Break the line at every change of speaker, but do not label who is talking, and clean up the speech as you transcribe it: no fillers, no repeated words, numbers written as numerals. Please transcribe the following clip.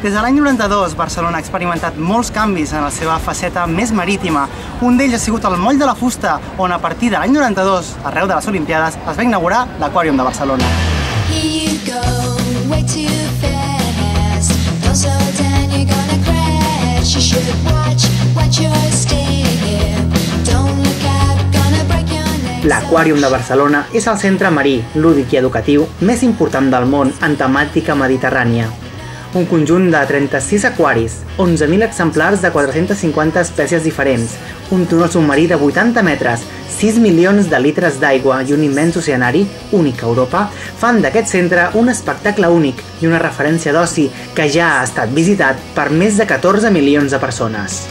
Des de l'any 92, Barcelona ha experimentat molts canvis en la seva faceta més marítima. Un d'ells ha sigut el Moll de la Fusta, on a partir de l'any 92, arreu de les Olimpiades, es va inaugurar l'Aquàrium de Barcelona. L'Aquàrium de Barcelona és el centre marí, lúdic i educatiu més important del món en temàtica mediterrània. Un conjunt de 36 aquaris, 11.000 exemplars de 450 espècies diferents, un túnel submarí de 80 metres, 6 milions de litres d'aigua i un immens oceanari, únic a Europa, fan d'aquest centre un espectacle únic i una referència d'oci que ja ha estat visitat per més de 14 milions de persones.